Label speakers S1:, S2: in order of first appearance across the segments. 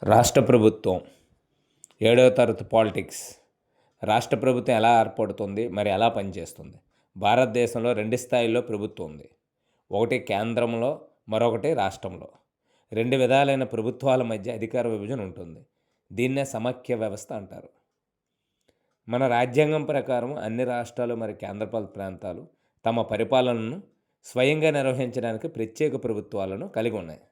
S1: రాష్ట్ర ప్రభుత్వం 7వ తరగతి పాలిటిక్స్. రాష్ట్ర ప్రభుత్వం ఎలా ఏర్పడుతుంది, మరి ఎలా పనిచేస్తుంది? భారతదేశంలో 2 స్థాయిల్లో ప్రభుత్వం ఉంది. ఒకటి కేంద్రంలో, మరొకటి రాష్ట్రంలో. 2 విధాలైన ప్రభుత్వాల మధ్య అధికార విభజన ఉంటుంది. దీన్నే సమాఖ్య వ్యవస్థ అంటారు. మన రాజ్యాంగం ప్రకారం అన్ని రాష్ట్రాలు మరియు కేంద్రపాలిత ప్రాంతాలు తమ పరిపాలనను స్వయంగా నిర్వహించడానికి ప్రత్యేక ప్రభుత్వాలను కలిగి ఉన్నాయి.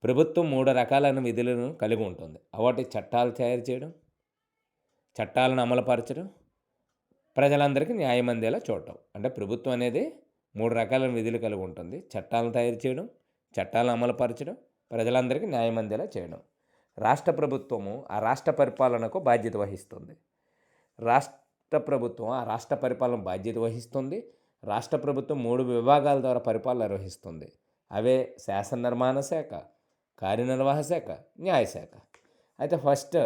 S1: ప్రభుత్వం 3 రకాలైన విధులను కలిగి ఉంటుంది. వాటి చట్టాలు తయారు చేయడం, చట్టాలను అమలుపరచడం, ప్రజలందరికీ న్యాయం అందేలా చూడటం. అంటే ప్రభుత్వం అనేది 3 రకాలైన విధులు కలిగి ఉంటుంది. చట్టాలను తయారు చేయడం, చట్టాలను అమలుపరచడం, ప్రజలందరికీ న్యాయం అందేలా చేయడం. రాష్ట్ర ప్రభుత్వము ఆ రాష్ట్ర పరిపాలనకు బాధ్యత వహిస్తుంది. రాష్ట్ర ప్రభుత్వం ఆ రాష్ట్ర పరిపాలన బాధ్యత వహిస్తుంది. రాష్ట్ర ప్రభుత్వం 3 విభాగాల ద్వారా పరిపాలన నిర్వహిస్తుంది. అవే శాసన నిర్మాణ శాఖ, కార్యనిర్వాహక శాఖ, న్యాయశాఖ. అయితే ఫస్ట్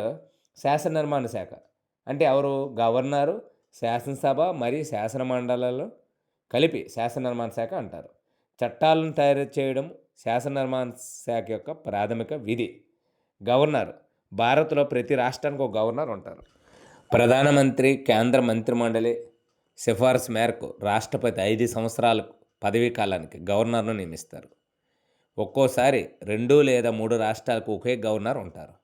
S1: శాసన నిర్మాణ శాఖ అంటే ఎవరు? గవర్నరు, శాసనసభ మరియు శాసన మండలాలు కలిపి శాసన నిర్మాణ శాఖ అంటారు. చట్టాలను తయారు చేయడం శాసన నిర్మాణ శాఖ యొక్క ప్రాథమిక విధి. గవర్నర్, భారత్లో ప్రతి రాష్ట్రానికి ఒక గవర్నర్ ఉంటారు. ప్రధానమంత్రి కేంద్ర మంత్రిమండలి సిఫార్సు మేరకు రాష్ట్రపతి 5 సంవత్సరాల పదవీ కాలానికి గవర్నర్ను నియమిస్తారు. ఒక్కోసారి 2 లేదా 3 రాష్ట్రాలకు ఒకే గవర్నర్ ఉంటారు.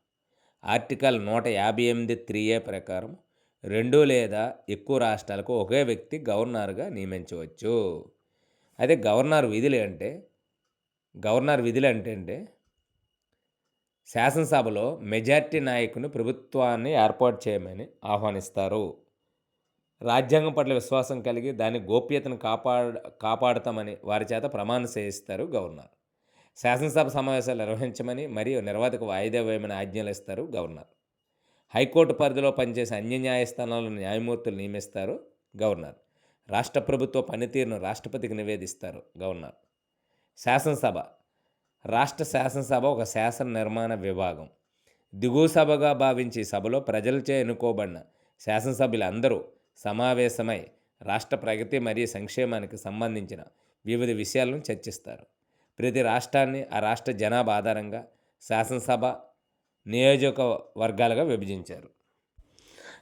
S1: ఆర్టికల్ 158(3)A ప్రకారం 2 లేదా ఎక్కువ రాష్ట్రాలకు ఒకే వ్యక్తి గవర్నర్గా నియమించవచ్చు. అయితే గవర్నర్ విధులు అంటే శాసనసభలో మెజార్టీ నాయకుని ప్రభుత్వాన్ని ఏర్పాటు చేయమని ఆహ్వానిస్తారు. రాజ్యాంగం పట్ల విశ్వాసం కలిగి దాని గోప్యతను కాపాడుతామని వారి చేత ప్రమాణ చేయిస్తారు గవర్నర్. శాసనసభ సమావేశాలు నిర్వహించమని మరియు నిర్వాధిక వాయిదా వేయమని ఆజ్ఞలు ఇస్తారు గవర్నర్. హైకోర్టు పరిధిలో పనిచేసే అన్ని న్యాయస్థానాలను న్యాయమూర్తులు నియమిస్తారు గవర్నర్. రాష్ట్ర ప్రభుత్వ పనితీరును రాష్ట్రపతికి నివేదిస్తారు గవర్నర్. శాసనసభ, రాష్ట్ర శాసనసభ ఒక శాసన నిర్మాణ విభాగం. దిగువ సభగా భావించి సభలో ప్రజలచే ఎన్నుకోబడిన శాసనసభ్యులందరూ సమావేశమై రాష్ట్ర ప్రగతి మరియు సంక్షేమానికి సంబంధించిన వివిధ విషయాలను చర్చిస్తారు. ప్రతి రాష్ట్రాన్ని ఆ రాష్ట్ర జనాభా ఆధారంగా శాసనసభ నియోజకవర్గాలుగా విభజించారు.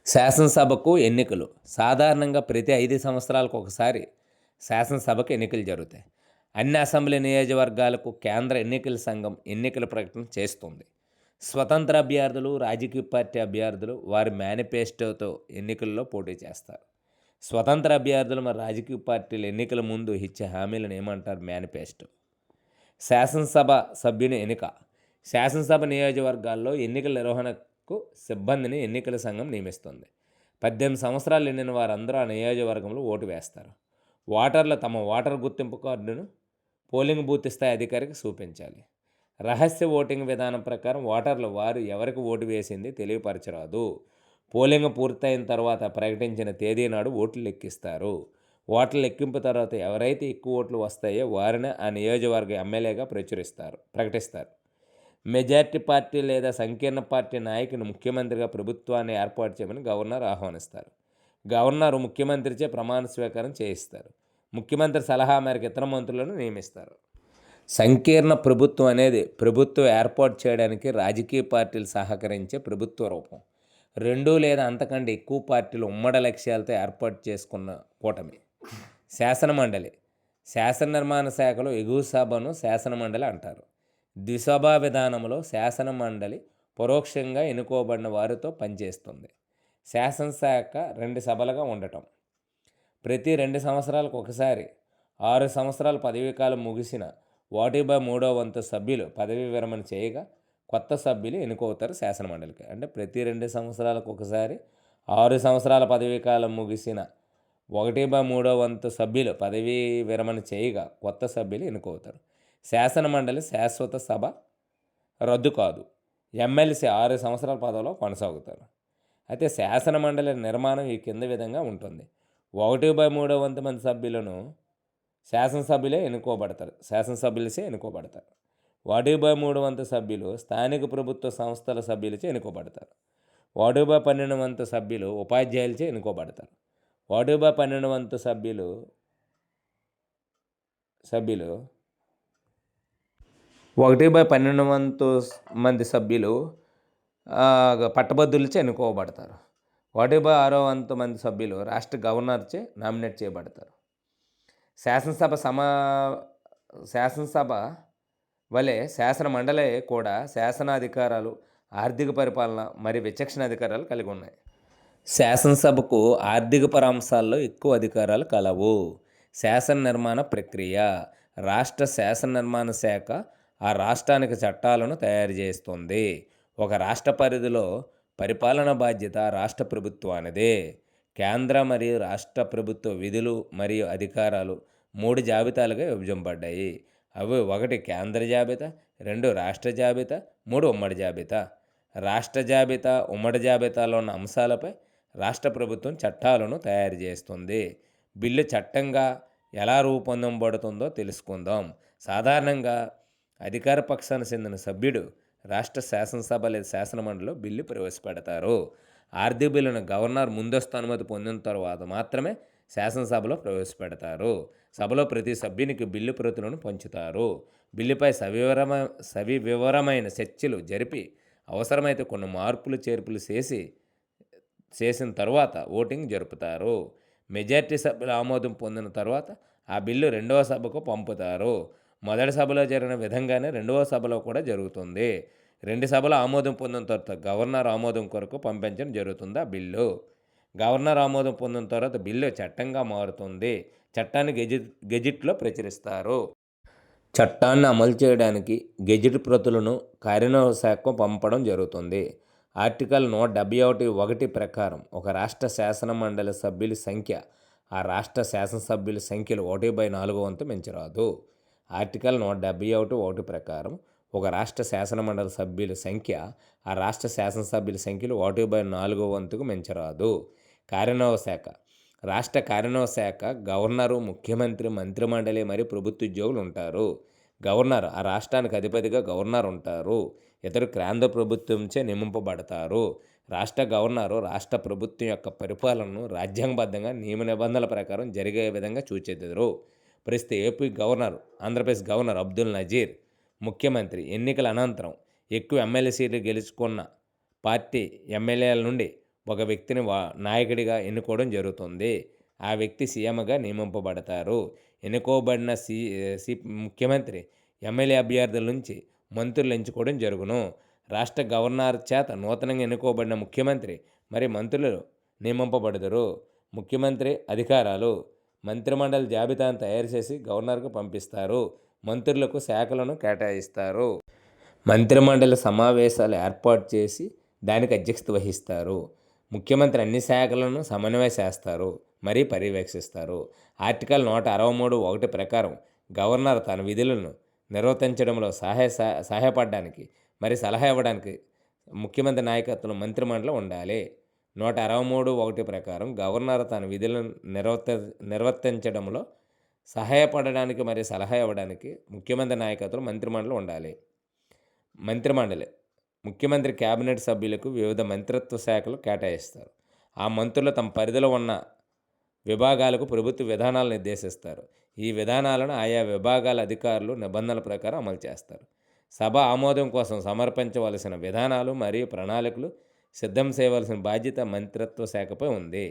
S1: శాసనసభకు ఎన్నికలు సాధారణంగా ప్రతి 5 సంవత్సరాలకు ఒకసారి శాసనసభకు ఎన్నికలు జరుగుతాయి. అన్ని అసెంబ్లీ నియోజకవర్గాలకు కేంద్ర ఎన్నికల సంఘం ఎన్నికల ప్రకటన చేస్తుంది. స్వతంత్ర అభ్యర్థులు, రాజకీయ పార్టీ అభ్యర్థులు వారి మేనిఫెస్టోతో ఎన్నికల్లో పోటీ చేస్తారు. స్వతంత్ర అభ్యర్థులు మరియు రాజకీయ పార్టీలు ఎన్నికల ముందు ఇచ్చే హామీలను ఏమంటారు? మేనిఫెస్టో. శాసనసభ సభ్యుని ఎన్నిక. శాసనసభ నియోజకవర్గాల్లో ఎన్నికల నిర్వహణకు సిబ్బందిని ఎన్నికల సంఘం నియమిస్తుంది. 18 సంవత్సరాలు నిండిన వారందరూ ఆ నియోజకవర్గంలో ఓటు వేస్తారు. ఓటర్లు తమ ఓటర్ గుర్తింపు కార్డును పోలింగ్ బూత్ స్థాయి అధికారికి చూపించాలి. రహస్య ఓటింగ్ విధానం ప్రకారం ఓటర్లు వారు ఎవరికి ఓటు వేసింది తెలియపరచరాదు. పోలింగ్ పూర్తయిన తర్వాత ప్రకటించిన తేదీ నాడు ఓట్లు లెక్కిస్తారు. ఓట్ల లెక్కింపు తర్వాత ఎవరైతే ఎక్కువ ఓట్లు వస్తాయో వారిని ఆ నియోజకవర్గ ఎమ్మెల్యేగా ప్రకటిస్తారు. మెజార్టీ పార్టీ లేదా సంకీర్ణ పార్టీ నాయకుని ముఖ్యమంత్రిగా ప్రభుత్వాన్ని ఏర్పాటు చేయమని గవర్నర్ ఆహ్వానిస్తారు. గవర్నరు ముఖ్యమంత్రిచే ప్రమాణ స్వీకారం చేయిస్తారు. ముఖ్యమంత్రి సలహా మేరకు ఇతర మంత్రులను నియమిస్తారు. సంకీర్ణ ప్రభుత్వం అనేది ప్రభుత్వం ఏర్పాటు చేయడానికి రాజకీయ పార్టీలు సహకరించే ప్రభుత్వ రూపం. 2 లేదా అంతకంటే ఎక్కువ పార్టీలు ఉమ్మడి లక్ష్యాలతో ఏర్పాటు చేసుకున్న కూటమి. శాసనమండలి. శాసన నిర్మాణ శాఖలో ఎగువ సభను శాసనమండలి అంటారు. ద్విసభా విధానంలో శాసనమండలి పరోక్షంగా ఎన్నుకోబడిన వారితో పనిచేస్తుంది. శాసనశాఖ 2 సభలుగా ఉండటం. ప్రతి 2 సంవత్సరాలకు ఒకసారి 6 సంవత్సరాల పదవీకాలం ముగిసిన 1/3 వంతు సభ్యులు పదవీ విరమణ చేయగా కొత్త సభ్యులు ఎన్నుకోతారు శాసనమండలికి. అంటే ప్రతి 2 సంవత్సరాలకు ఒకసారి 6 సంవత్సరాల పదవీకాలం ముగిసిన 1/3 వంతు సభ్యులు పదవీ విరమణ చేయగా కొత్త సభ్యులు ఎన్నుకోతారు. శాసనమండలి శాశ్వత సభ రద్దు కాదు. ఎమ్మెల్సీ 6 సంవత్సరాల పదవిలో కొనసాగుతారు. అయితే శాసనమండలి నిర్మాణం ఈ కింద విధంగా ఉంటుంది. 1/3 వంతు మంది సభ్యులను శాసనసభ్యులే ఎన్నుకోబడతారు. 1/3 వంతు సభ్యులు స్థానిక ప్రభుత్వ సంస్థల సభ్యులచే ఎన్నుకోబడతారు. 1/12 వంతు సభ్యులు ఉపాధ్యాయులచే ఎన్నుకోబడతారు. 1/12 వంతు సభ్యులు 1/12 వంతు మంది సభ్యులు పట్టభద్రులచే ఎన్నుకోబడతారు. 1/6 వంతు మంది సభ్యులు రాష్ట్ర గవర్నర్చే నామినేట్ చేయబడతారు. శాసనసభ శాసనసభ వలె శాసన మండలి కూడా శాసనాధికారాలు, ఆర్థిక పరిపాలన మరియు విచక్షణ అధికారాలు కలిగి ఉన్నాయి. శాసనసభకు ఆర్థికపర అంశాల్లో ఎక్కువ అధికారాలు కలవు. శాసన నిర్మాణ ప్రక్రియ. రాష్ట్ర శాసన నిర్మాణ శాఖ ఆ రాష్ట్రానికి చట్టాలను తయారు చేస్తుంది. ఒక రాష్ట్ర పరిధిలో పరిపాలన బాధ్యత రాష్ట్ర ప్రభుత్వానిదే. కేంద్ర మరియు రాష్ట్ర ప్రభుత్వ విధులు మరియు అధికారాలు 3 జాబితాలుగా విభజింపబడ్డాయి. అవి 1 కేంద్ర జాబితా, 2 రాష్ట్ర జాబితా, 3 ఉమ్మడి జాబితా. రాష్ట్ర జాబితా, ఉమ్మడి జాబితాలో ఉన్న అంశాలపై రాష్ట్ర ప్రభుత్వం చట్టాలను తయారు చేస్తుంది. బిల్లు చట్టంగా ఎలా రూపొందించబడుతుందో తెలుసుకుందాం. సాధారణంగా అధికార పక్షానికి చెందిన సభ్యుడు రాష్ట్ర శాసనసభ లేదా శాసనమండలిలో బిల్లు ప్రవేశపెడతారు. ఆర్థిక బిల్లును గవర్నర్ ముందస్తు అనుమతి పొందిన తర్వాత మాత్రమే శాసనసభలో ప్రవేశపెడతారు. సభలో ప్రతి సభ్యునికి బిల్లు ప్రతులను పంచుతారు. బిల్లుపై సవివరమైన చర్చలు జరిపి అవసరమైతే కొన్ని మార్పులు చేర్పులు చేసిన తర్వాత ఓటింగ్ జరుపుతారు. మెజార్టీ సభ్యుల ఆమోదం పొందిన తర్వాత ఆ బిల్లు 2వ సభకు పంపుతారు. మొదటి సభలో జరిగిన విధంగానే 2వ సభలో కూడా జరుగుతుంది. 2 సభల ఆమోదం పొందిన తర్వాత గవర్నర్ ఆమోదం కొరకు పంపించడం జరుగుతుంది. ఆ బిల్లు గవర్నర్ ఆమోదం పొందిన తర్వాత బిల్లు చట్టంగా మారుతుంది. చట్టాన్ని గెజిట్లో ప్రచురిస్తారు. చట్టాన్ని అమలు చేయడానికి గెజిట్ ప్రతులను కార్యనిర్వాహక శాఖకు పంపడం జరుగుతుంది. ఆర్టికల్ 171(1) ప్రకారం ఒక రాష్ట్ర శాసన మండలి సభ్యుల సంఖ్య ఆ రాష్ట్ర శాసనసభ్యుల సంఖ్యలు 1/4 వంతు మించరాదు. ఆర్టికల్ 171(1) ప్రకారం ఒక రాష్ట్ర శాసన మండలి సభ్యుల సంఖ్య ఆ రాష్ట్ర శాసనసభ్యుల సంఖ్యలు 1/4 వంతుకు మించరాదు. కార్యనిర్వాహక శాఖ. రాష్ట్ర కార్యనిర్వాహక శాఖ గవర్నరు, ముఖ్యమంత్రి, మంత్రిమండలి మరియు ప్రభుత్వ ఉద్యోగులు ఉంటారు. గవర్నర్ ఆ రాష్ట్రానికి అధిపతిగా గవర్నర్ ఉంటారు. ఇతరు కేంద్ర ప్రభుత్వంచే నియమింపబడతారు. రాష్ట్ర గవర్నరు రాష్ట్ర ప్రభుత్వం యొక్క పరిపాలనను రాజ్యాంగబద్ధంగా నియమ నిబంధనల ప్రకారం జరిగే విధంగా చూచెదరు. ప్రస్తుత AP governor, Andhra Pradesh governor Abdul Nazeer. ముఖ్యమంత్రి ఎన్నికల అనంతరం ఎక్కువ ఎమ్మెల్యే సీట్లు గెలుచుకున్న పార్టీ ఎమ్మెల్యేల నుండి ఒక వ్యక్తిని నాయకుడిగా ఎన్నుకోవడం జరుగుతుంది. ఆ వ్యక్తి సీఎంగా నియమింపబడతారు. ఎన్నుకోబడిన ముఖ్యమంత్రి ఎమ్మెల్యే అభ్యర్థుల నుంచి మంత్రులు ఎంచుకోవడం జరుగును. రాష్ట్ర గవర్నర్ చేత నూతనంగా ఎన్నుకోబడిన ముఖ్యమంత్రి మరియు మంత్రులు నియమింపబడతారు. ముఖ్యమంత్రి అధికారాలు. మంత్రిమండలి జాబితాను తయారు చేసి గవర్నర్కు పంపిస్తారు. మంత్రులకు శాఖలను కేటాయిస్తారు. మంత్రిమండలి సమావేశాలు ఏర్పాటు చేసి దానికి అధ్యక్షత వహిస్తారు. ముఖ్యమంత్రి అన్ని శాఖలను సమన్వయం చేస్తారు మరియు పర్యవేక్షిస్తారు. ఆర్టికల్ 163(1) ప్రకారం గవర్నర్ తన విధులను నిర్వర్తించడంలో సహాయపడడానికి మరియు సలహా ఇవ్వడానికి ముఖ్యమంత్రి నాయకత్వంలో మంత్రిమండలి ఉండాలి. 163(1) ప్రకారం గవర్నర్ తన విధులను నిర్వర్తించడంలో సహాయపడడానికి మరియు సలహా ఇవ్వడానికి ముఖ్యమంత్రి నాయకత్వంలో మంత్రిమండలి ఉండాలి. మంత్రిమండలి. ముఖ్యమంత్రి కేబినెట్ సభ్యులకు వివిధ మంత్రిత్వ శాఖలు కేటాయిస్తారు. ఆ మంత్రులు తమ పరిధిలో ఉన్న విభాగాలకు ప్రభుత్వ విధానాలను నిర్దేశిస్తారు. ఈ విధానాలను ఆయా విభాగాల అధికారులు నిబంధనల ప్రకారం అమలు చేస్తారు. సభ ఆమోదం కోసం సమర్పించవలసిన విధానాలు మరియు ప్రణాళికలు సిద్ధం చేయవలసిన బాధ్యత మంత్రిత్వ శాఖపై ఉంది.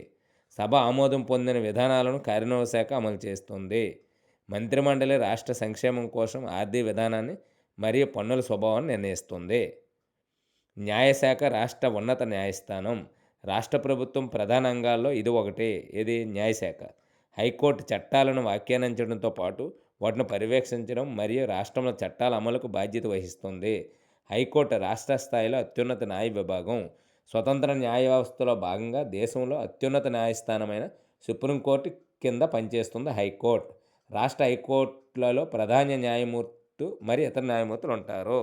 S1: సభ ఆమోదం పొందిన విధానాలను కార్యనిర్వాహక శాఖ అమలు చేస్తుంది. మంత్రిమండలి రాష్ట్ర సంక్షేమం కోసం ఆర్థిక విధానాన్ని మరియు పన్నుల స్వభావాన్ని నిర్ణయిస్తుంది. న్యాయశాఖ. రాష్ట్ర ఉన్నత న్యాయస్థానం. రాష్ట్ర ప్రభుత్వం ప్రధాన అంగాల్లో ఇది ఒకటి. ఇది న్యాయశాఖ. హైకోర్టు చట్టాలను వ్యాఖ్యానించడంతో పాటు వాటిని పర్యవేక్షించడం మరియు రాష్ట్రంలో చట్టాల అమలుకు బాధ్యత వహిస్తుంది. హైకోర్టు రాష్ట్ర స్థాయిలో అత్యున్నత న్యాయ విభాగం. స్వతంత్ర న్యాయ వ్యవస్థలో భాగంగా దేశంలో అత్యున్నత న్యాయస్థానమైన సుప్రీంకోర్టు కింద పనిచేస్తుంది హైకోర్టు. రాష్ట్ర హైకోర్టులలో ప్రధాన న్యాయమూర్తి మరియు ఇతర న్యాయమూర్తులు ఉంటారు.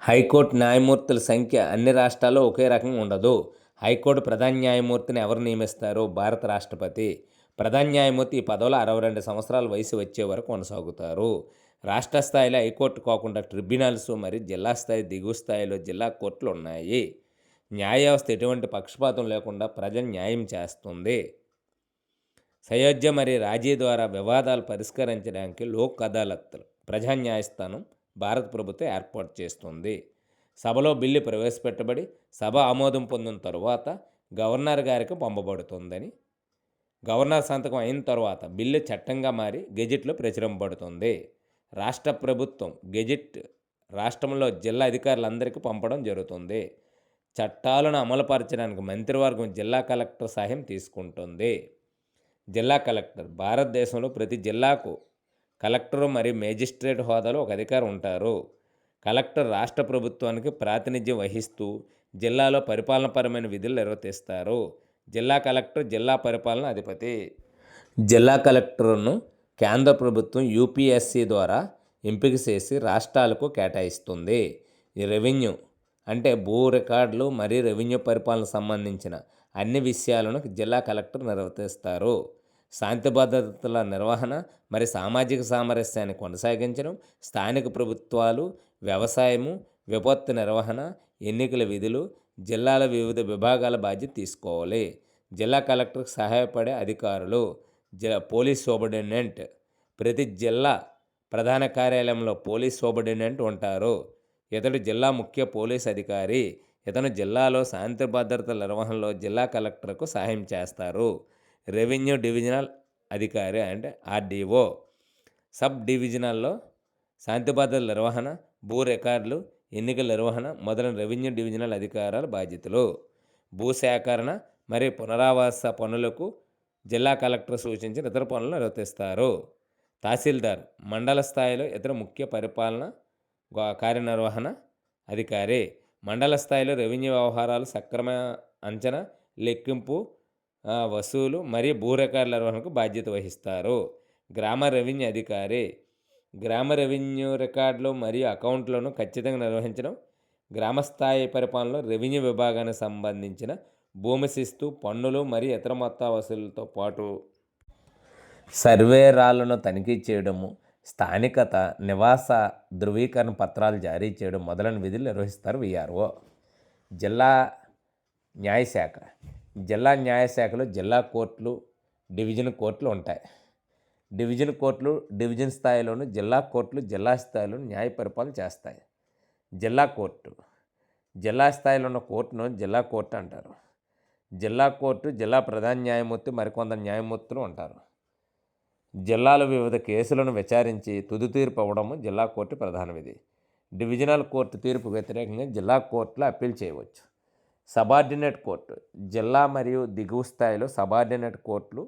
S1: హైకోర్టు న్యాయమూర్తుల సంఖ్య అన్ని రాష్ట్రాల్లో ఒకే రకంగా ఉండదు. హైకోర్టు ప్రధాన న్యాయమూర్తిని ఎవరు నియమిస్తారు? భారత రాష్ట్రపతి. ప్రధాన న్యాయమూర్తి ఈ పదవిలో 62 సంవత్సరాల వయసు వచ్చే వరకు కొనసాగుతారు. రాష్ట్ర స్థాయిలో హైకోర్టు కాకుండా ట్రిబ్యునల్స్ మరియు జిల్లా స్థాయి, దిగువ స్థాయిలో జిల్లా కోర్టులు ఉన్నాయి. న్యాయ వ్యవస్థ ఎటువంటి పక్షపాతం లేకుండా ప్రజలు న్యాయం చేస్తుంది. సయోధ్య మరియు రాజీ ద్వారా వివాదాలు పరిష్కరించడానికి లోక్ అదాలత్ ప్రజా న్యాయస్థానం భారత ప్రభుత్వం ఏర్పాటు చేస్తుంది. సభలో బిల్లు ప్రవేశపెట్టబడి సభ ఆమోదం పొందిన తరువాత గవర్నర్ గారికి పంపబడుతుందని, గవర్నర్ సంతకం అయిన తర్వాత బిల్లు చట్టంగా మారి గెజిట్లో ప్రచురింపబడుతుంది. రాష్ట్ర ప్రభుత్వం గెజిట్ రాష్ట్రంలో జిల్లా అధికారులందరికీ పంపడం జరుగుతుంది. చట్టాలను అమలుపరచడానికి మంత్రివర్గం జిల్లా కలెక్టర్ సహాయం తీసుకుంటుంది. జిల్లా కలెక్టర్ భారతదేశంలో ప్రతి జిల్లాకు కలెక్టరు మరియు మేజిస్ట్రేట్ హోదాలో ఒక అధికారి ఉంటారు. కలెక్టర్ రాష్ట్ర ప్రభుత్వానికి ప్రాతినిధ్యం వహిస్తూ జిల్లాలో పరిపాలనపరమైన విధులు నిర్వర్తిస్తారు. జిల్లా కలెక్టర్ జిల్లా పరిపాలన అధిపతి. జిల్లా కలెక్టర్ను కేంద్ర ప్రభుత్వం యూపీఎస్సీ ద్వారా ఎంపిక చేసి రాష్ట్రాలకు కేటాయిస్తుంది. ఈ రెవెన్యూ అంటే భూ రికార్డులు మరియు రెవెన్యూ పరిపాలన సంబంధించిన అన్ని విషయాలను జిల్లా కలెక్టర్ నిర్వర్తిస్తారు. శాంతి భద్రతల నిర్వహణ మరియు సామాజిక సామరస్యాన్ని కొనసాగించడం, స్థానిక ప్రభుత్వాలు, వ్యవసాయము, విపత్తు నిర్వహణ, ఎన్నికల విధులు జిల్లాల వివిధ విభాగాల బాధ్యత తీసుకోవాలి. జిల్లా కలెక్టర్కి సహాయపడే అధికారులు పోలీస్ సూపరింటెండెంట్. ప్రతి జిల్లా ప్రధాన కార్యాలయంలో పోలీస్ సూపరింటెండెంట్ ఉంటారు. ఇతడు జిల్లా ముఖ్య పోలీస్ అధికారి. ఇతను జిల్లాలో శాంతి భద్రతల నిర్వహణలో జిల్లా కలెక్టర్కు సహాయం చేస్తారు. రెవెన్యూ డివిజనల్ అధికారి అంటే ఆర్డీఓ. సబ్ డివిజనల్లో శాంతి భద్రతల నిర్వహణ, భూ రికార్డులు, ఎన్నికల నిర్వహణ మొదలైన రెవెన్యూ డివిజనల్ అధికారాల బాధ్యతలు. భూసేకరణ మరియు పునరావాస పనులకు జిల్లా కలెక్టర్ సూచించిన ఇతర పనులను నిర్వర్తిస్తారు. తహసీల్దార్ మండల స్థాయిలో ఇతర ముఖ్య పరిపాలన కార్యనిర్వహణ అధికారి. మండల స్థాయిలో రెవెన్యూ వ్యవహారాలు సక్రమ అంచనా, లెక్కింపు, వసూలు మరియు భూ రికార్డుల నిర్వహణకు బాధ్యత వహిస్తారు. గ్రామ రెవెన్యూ అధికారి. గ్రామ రెవెన్యూ రికార్డులు మరియు అకౌంట్లను ఖచ్చితంగా నిర్వహించడం, గ్రామస్థాయి పరిపాలనలో రెవెన్యూ విభాగానికి సంబంధించిన భూమి శిస్తు, పన్నులు మరియు ఇతర మొత్త వసూలుతో పాటు సర్వేరాలను తనిఖీ చేయడము, స్థానికత, నివాస ధృవీకరణ పత్రాలు జారీ చేయడం మొదలైన విధులు నిర్వహిస్తారు వీఆర్ఓ. జిల్లా న్యాయశాఖ. జిల్లా న్యాయశాఖలో జిల్లా కోర్టులు, డివిజన్ కోర్టులు ఉంటాయి. డివిజన్ కోర్టులు డివిజన్ స్థాయిలోను, జిల్లా కోర్టులు జిల్లా స్థాయిలోను న్యాయ పరిపాలన చేస్తాయి. జిల్లా కోర్టు జిల్లా స్థాయిలో ఉన్న కోర్టును జిల్లా కోర్టు అంటారు. జిల్లా కోర్టు జిల్లా ప్రధాన న్యాయమూర్తి మరికొందరు న్యాయమూర్తులు ఉంటారు. జిల్లాలో వివిధ కేసులను విచారించి తుది తీర్పు ఇవ్వడము జిల్లా కోర్టు ప్రధాన విధి. డివిజనల్ కోర్టు తీర్పు వ్యతిరేకంగా జిల్లా కోర్టులో అప్పీల్ చేయవచ్చు. Subordinate court. జిల్లా మరియు దిగువ స్థాయిలో సబార్డినేట్ కోర్టులు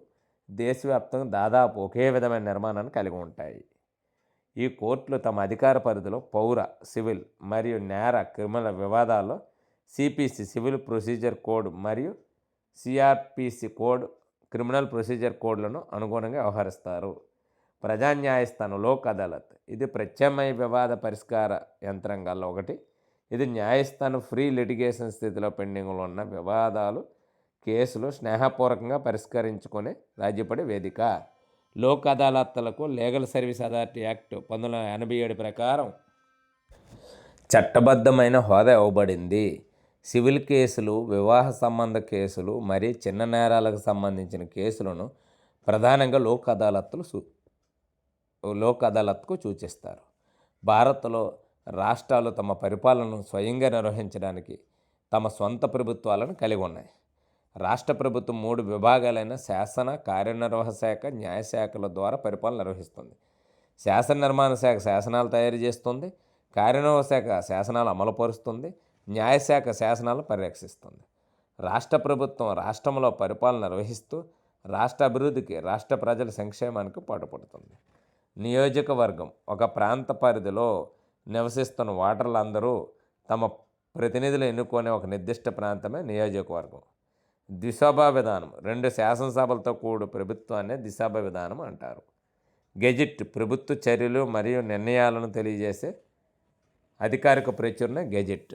S1: దేశవ్యాప్తంగా దాదాపు ఒకే విధమైన నిర్మాణాన్ని కలిగి ఉంటాయి. ఈ కోర్టులు తమ అధికార పరిధిలో పౌర, సివిల్ మరియు నేర క్రిమినల్ వివాదాల్లో సిపిసి సివిల్ ప్రొసీజర్ కోడ్ మరియు సిఆర్పిసి కోడ్ క్రిమినల్ ప్రొసీజర్ కోడ్లను అనుగుణంగా వ్యవహరిస్తారు. ప్రజా న్యాయస్థానం లోక్ అదాలత్. ఇది ప్రత్యామ్నాయ వివాద పరిష్కార యంత్రాంగాల్లో ఒకటి. ఇది న్యాయస్థానం ఫ్రీ లిటిగేషన్ స్థితిలో పెండింగ్లో ఉన్న వివాదాలు, కేసులు స్నేహపూర్వకంగా పరిష్కరించుకొని రాజీపడే వేదిక. లోక్ అదాలత్లకు లీగల్ సర్వీస్ అథారిటీ యాక్ట్ 1987 ప్రకారం చట్టబద్ధమైన హోదా ఇవ్వబడింది. సివిల్ కేసులు, వివాహ సంబంధ కేసులు మరియు చిన్న నేరాలకు సంబంధించిన కేసులను ప్రధానంగా లోక్ అదాలత్కు సూచిస్తారు. భారత్లో రాష్ట్రాలు తమ పరిపాలనను స్వయంగా నిర్వహించడానికి తమ సొంత ప్రభుత్వాలను కలిగి ఉన్నాయి. రాష్ట్ర ప్రభుత్వం 3 విభాగాలైన శాసన, కార్యనిర్వాహక శాఖ, న్యాయశాఖల ద్వారా పరిపాలన నిర్వహిస్తుంది. శాసన నిర్మాణ శాఖ శాసనాలు తయారు చేస్తుంది. కార్యనిర్వాహక శాఖ శాసనాలు అమలుపరుస్తుంది. న్యాయశాఖ శాసనాలను పరిరక్షిస్తుంది. రాష్ట్ర ప్రభుత్వం రాష్ట్రంలో పరిపాలన నిర్వహిస్తూ రాష్ట్ర అభివృద్ధికి, రాష్ట్ర ప్రజల సంక్షేమానికి పాటుపడుతుంది. నియోజకవర్గం. ఒక ప్రాంత పరిధిలో నివసిస్తున్న ఓటర్లందరూ తమ ప్రతినిధులు ఎన్నుకునే ఒక నిర్దిష్ట ప్రాంతమే నియోజకవర్గం. ద్విసభా విధానం. 2 శాసనసభలతో కూడు ప్రభుత్వాన్ని ద్విసభ విధానం అంటారు. గెజిట్. ప్రభుత్వ చర్యలు మరియు నిర్ణయాలను తెలియజేసే అధికారిక ప్రచురణ గెజిట్.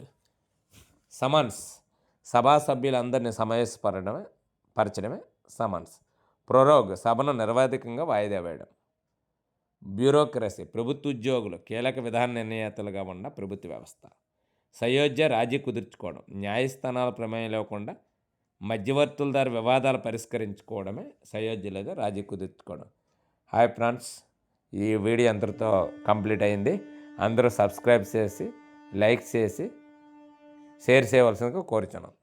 S1: సమన్స్. సభా సభ్యులందరినీ పరచడమే సమన్స్. ప్రొరోగ్. సభను నిర్వాధికంగా వాయిదా వేయడం. బ్యూరోక్రసీ. ప్రభుత్వ ఉద్యోగులు కీలక విధాన నిర్ణేతలుగా ఉన్న ప్రభుత్వ వ్యవస్థ. సయోధ్య. రాజీ కుదుర్చుకోవడం. న్యాయస్థానాల ప్రమేయం లేకుండా మధ్యవర్తుల ద్వారా వివాదాలు పరిష్కరించుకోవడమే సయోధ్య లేదా రాజీ కుదుర్చుకోవడం. హాయ్ ఫ్రెండ్స్, ఈ వీడియో అందరితో కంప్లీట్ అయింది. అందరూ సబ్స్క్రైబ్ చేసి, లైక్ చేసి షేర్ చేయవలసిందిగా కోరుచున్నాం.